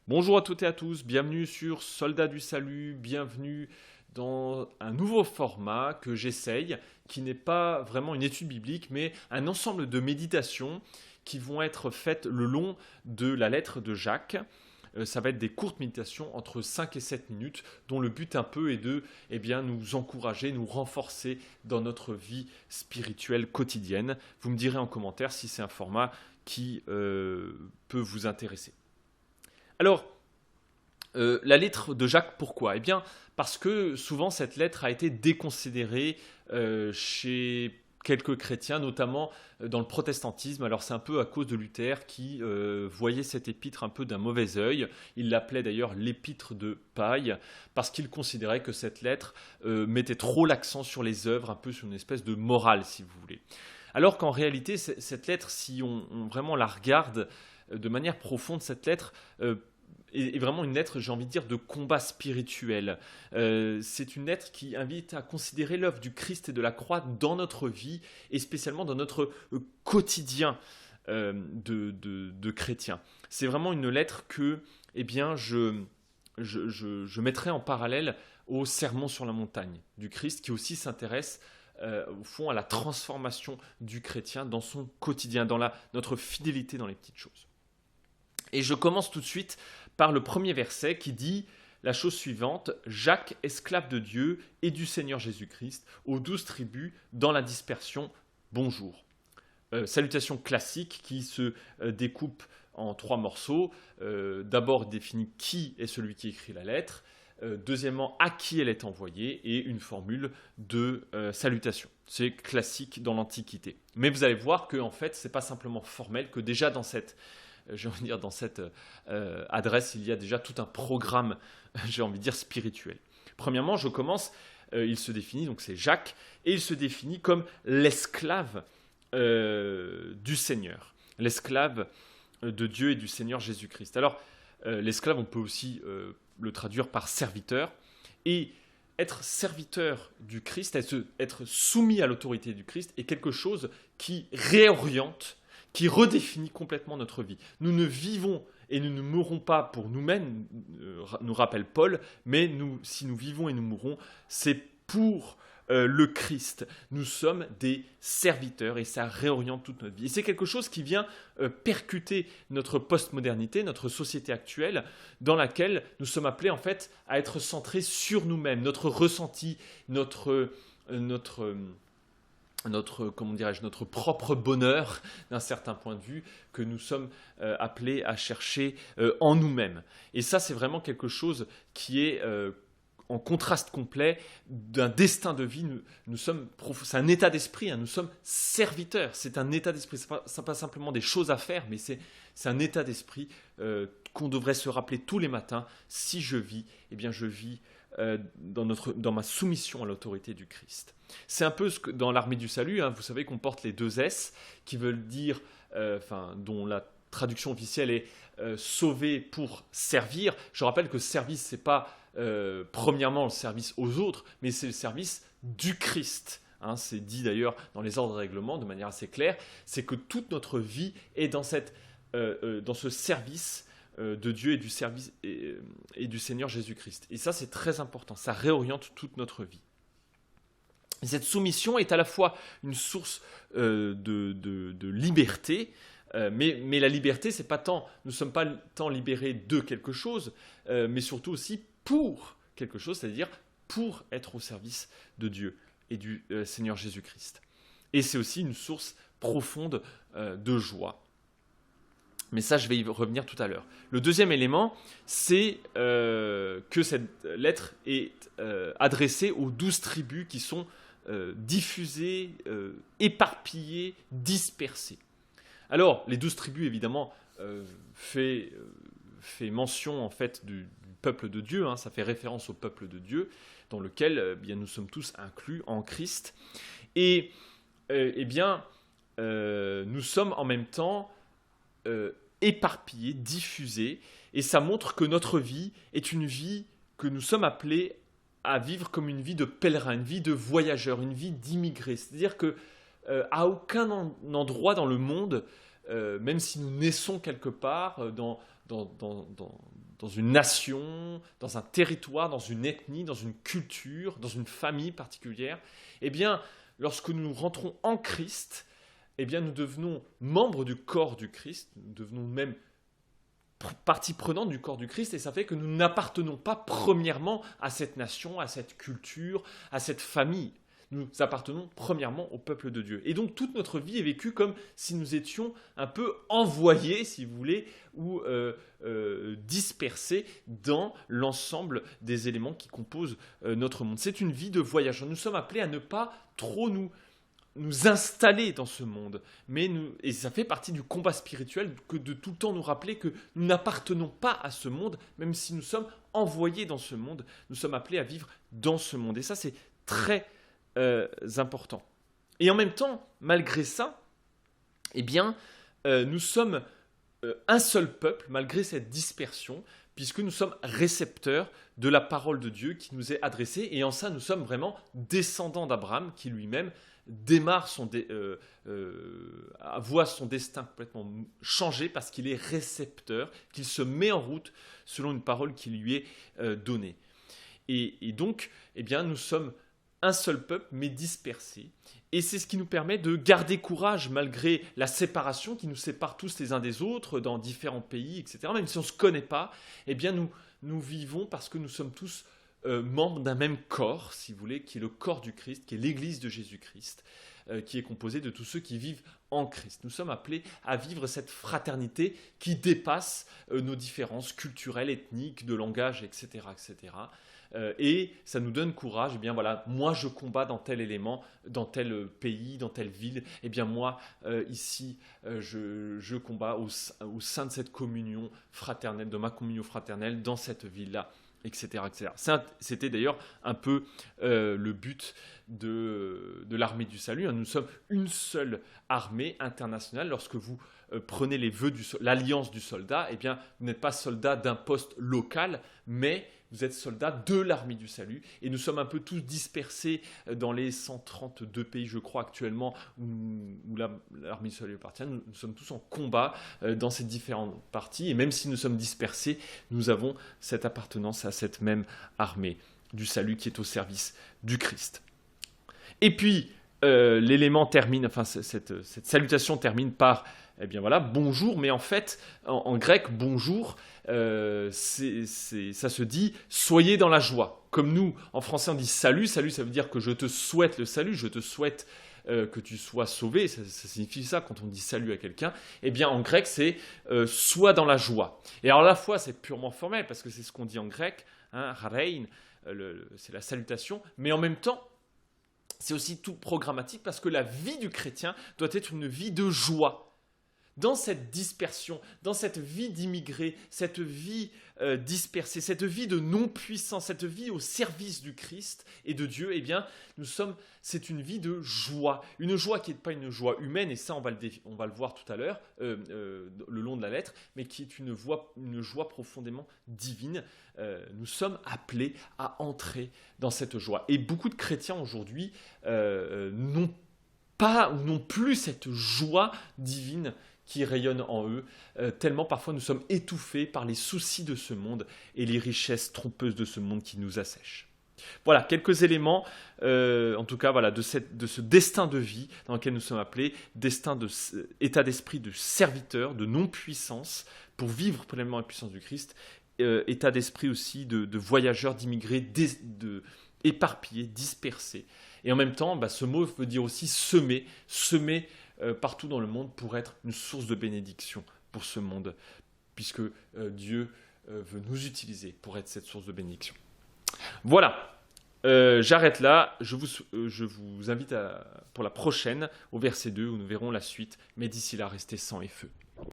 Bonjour à toutes et à tous, bienvenue sur Soldats du Salut, bienvenue dans un nouveau format que j'essaye, qui n'est pas vraiment une étude biblique, mais un ensemble de méditations qui vont être faites le long de la lettre de Jacques. Ça va être des courtes méditations entre 5 et 7 minutes, dont le but un peu est de nous encourager, nous renforcer dans notre vie spirituelle quotidienne. Vous me direz en commentaire si c'est un format qui peut vous intéresser. Alors, la lettre de Jacques, pourquoi? Eh bien, parce que souvent cette lettre a été déconsidérée chez quelques chrétiens, notamment dans le protestantisme. Alors c'est un peu à cause de Luther qui voyait cet épître un peu d'un mauvais œil. Il l'appelait d'ailleurs l'épître de paille, parce qu'il considérait que cette lettre mettait trop l'accent sur les œuvres, un peu sur une espèce de morale, si vous voulez. Alors qu'en réalité, cette lettre, si on vraiment la regarde de manière profonde, cette lettre est vraiment une lettre, j'ai envie de dire, de combat spirituel. C'est une lettre qui invite à considérer l'œuvre du Christ et de la croix dans notre vie, et spécialement dans notre quotidien de chrétien. C'est vraiment une lettre que je mettrai en parallèle au Sermon sur la montagne du Christ, qui aussi s'intéresse au fond à la transformation du chrétien dans son quotidien, dans notre fidélité dans les petites choses. Et je commence tout de suite par le premier verset qui dit la chose suivante: Jacques, esclave de Dieu et du Seigneur Jésus-Christ, aux 12 tribus dans la dispersion, bonjour. Salutation classique qui se découpe en 3 morceaux. D'abord définit qui est celui qui écrit la lettre. Deuxièmement, à qui elle est envoyée, et une formule de salutation. C'est classique dans l'Antiquité. Mais vous allez voir que en fait, c'est pas simplement formel, que déjà dans cette adresse, il y a déjà tout un programme, j'ai envie de dire, spirituel. Premièrement, je commence, il se définit, donc c'est Jacques, et il se définit comme l'esclave du Seigneur, l'esclave de Dieu et du Seigneur Jésus-Christ. Alors, l'esclave, on peut aussi le traduire par serviteur, et être serviteur du Christ, être soumis à l'autorité du Christ, est quelque chose qui réoriente, qui redéfinit complètement notre vie. Nous ne vivons et nous ne mourrons pas pour nous-mêmes, nous rappelle Paul, mais si nous vivons et nous mourrons, c'est pour le Christ. Nous sommes des serviteurs et ça réoriente toute notre vie. Et c'est quelque chose qui vient percuter notre postmodernité, notre société actuelle, dans laquelle nous sommes appelés en fait à être centrés sur nous-mêmes, notre ressenti, notre notre propre bonheur d'un certain point de vue que nous sommes appelés à chercher en nous-mêmes. Et ça, c'est vraiment quelque chose qui est en contraste complet d'un destin de vie. C'est un état d'esprit, hein, nous sommes serviteurs, c'est un état d'esprit, c'est pas simplement des choses à faire, mais c'est un état d'esprit qu'on devrait se rappeler tous les matins. Si je vis, eh bien je vis dans ma soumission à l'autorité du Christ. C'est un peu ce que dans l'armée du salut, hein, vous savez qu'on porte les 2 S, qui veulent dire, dont la traduction officielle est sauver pour servir. Je rappelle que service, c'est pas premièrement le service aux autres, mais c'est le service du Christ. Hein, c'est dit d'ailleurs dans les ordres et règlements de manière assez claire, c'est que toute notre vie est dans ce service de Dieu et du service et du Seigneur Jésus-Christ. Et ça, c'est très important. Ça réoriente toute notre vie. Et cette soumission est à la fois une source de liberté, mais la liberté, c'est pas tant, nous ne sommes pas tant libérés de quelque chose, mais surtout aussi pour quelque chose, c'est-à-dire pour être au service de Dieu et du Seigneur Jésus-Christ. Et c'est aussi une source profonde de joie. Mais ça, je vais y revenir tout à l'heure. Le deuxième élément, c'est que cette lettre est adressée aux 12 tribus qui sont diffusées, éparpillées, dispersées. Alors, les 12 tribus, évidemment, fait mention en fait du peuple de Dieu, hein, ça fait référence au peuple de Dieu, dans lequel bien, nous sommes tous inclus en Christ. Et nous sommes en même temps éparpillés, diffusés, et ça montre que notre vie est une vie que nous sommes appelés à vivre comme une vie de pèlerin, une vie de voyageur, une vie d'immigré. C'est-à-dire que à aucun endroit dans le monde, même si nous naissons quelque part dans une nation, dans un territoire, dans une ethnie, dans une culture, dans une famille particulière, eh bien, lorsque nous rentrons en Christ, eh bien, nous devenons membres du corps du Christ, nous devenons même partie prenante du corps du Christ, et ça fait que nous n'appartenons pas premièrement à cette nation, à cette culture, à cette famille. Nous appartenons premièrement au peuple de Dieu. Et donc toute notre vie est vécue comme si nous étions un peu envoyés, si vous voulez, ou dispersés dans l'ensemble des éléments qui composent notre monde. C'est une vie de voyageur. Nous sommes appelés à ne pas trop nous installer dans ce monde. Et ça fait partie du combat spirituel que de tout le temps nous rappeler que nous n'appartenons pas à ce monde, même si nous sommes envoyés dans ce monde. Nous sommes appelés à vivre dans ce monde. Et ça, c'est très important. Et en même temps, malgré ça, eh bien, nous sommes un seul peuple, malgré cette dispersion, puisque nous sommes récepteurs de la parole de Dieu qui nous est adressée. Et en ça, nous sommes vraiment descendants d'Abraham, qui lui-même voit son destin complètement changé parce qu'il est récepteur, qu'il se met en route selon une parole qui lui est donnée. Et donc, eh bien, nous sommes un seul peuple, mais dispersé. Et c'est ce qui nous permet de garder courage malgré la séparation qui nous sépare tous les uns des autres dans différents pays, etc. Même si on ne se connaît pas, eh bien, nous vivons parce que nous sommes tous membres d'un même corps, si vous voulez, qui est le corps du Christ, qui est l'Église de Jésus-Christ, qui est composée de tous ceux qui vivent en Christ. Nous sommes appelés à vivre cette fraternité qui dépasse nos différences culturelles, ethniques, de langage, etc., etc. Et ça nous donne courage. Eh bien voilà, moi je combats dans tel élément, dans tel pays, dans telle ville. Eh bien moi ici je combats au sein de cette communion fraternelle, de ma communion fraternelle dans cette ville-là, etc., etc. C'était d'ailleurs un peu le but de l'armée du salut. Nous sommes une seule armée internationale. Lorsque vous prenez les vœux l'alliance du soldat, eh bien vous n'êtes pas soldat d'un poste local, mais vous êtes soldats de l'armée du salut. Et nous sommes un peu tous dispersés dans les 132 pays, je crois, actuellement, où l'armée du salut appartient. Nous sommes tous en combat dans ces différentes parties. Et même si nous sommes dispersés, nous avons cette appartenance à cette même armée du salut qui est au service du Christ. Et puis, l'élément termine, enfin, cette salutation termine par, eh bien voilà, bonjour, mais en fait, en grec, bonjour, ça se dit soyez dans la joie. Comme nous, en français, on dit salut. Salut, ça veut dire que je te souhaite le salut, je te souhaite que tu sois sauvé. Ça signifie ça quand on dit salut à quelqu'un. Eh bien, en grec, c'est sois dans la joie. Et alors, à la fois, c'est purement formel parce que c'est ce qu'on dit en grec, hein, harein, c'est la salutation, mais en même temps, c'est aussi tout programmatique parce que la vie du chrétien doit être une vie de joie. Dans cette dispersion, dans cette vie d'immigré, cette vie dispersée, cette vie de non-puissance, cette vie au service du Christ et de Dieu, eh bien, c'est une vie de joie. Une joie qui n'est pas une joie humaine, et ça, on va le voir tout à l'heure, le long de la lettre, mais qui est une joie profondément divine. Nous sommes appelés à entrer dans cette joie. Et beaucoup de chrétiens aujourd'hui n'ont plus cette joie divine qui rayonne en eux, tellement parfois nous sommes étouffés par les soucis de ce monde et les richesses trompeuses de ce monde qui nous assèchent. Voilà, quelques éléments, en tout cas, voilà, de ce destin de vie dans lequel nous sommes appelés, état d'esprit de serviteur, de non-puissance, pour vivre pleinement la puissance du Christ, état d'esprit aussi de voyageurs, d'immigrés, éparpillés, dispersés. Et en même temps, ce mot veut dire aussi semer partout dans le monde pour être une source de bénédiction pour ce monde, puisque Dieu veut nous utiliser pour être cette source de bénédiction. Voilà, j'arrête là, je vous invite pour la prochaine, au verset 2, où nous verrons la suite, mais d'ici là, restez sang et feu.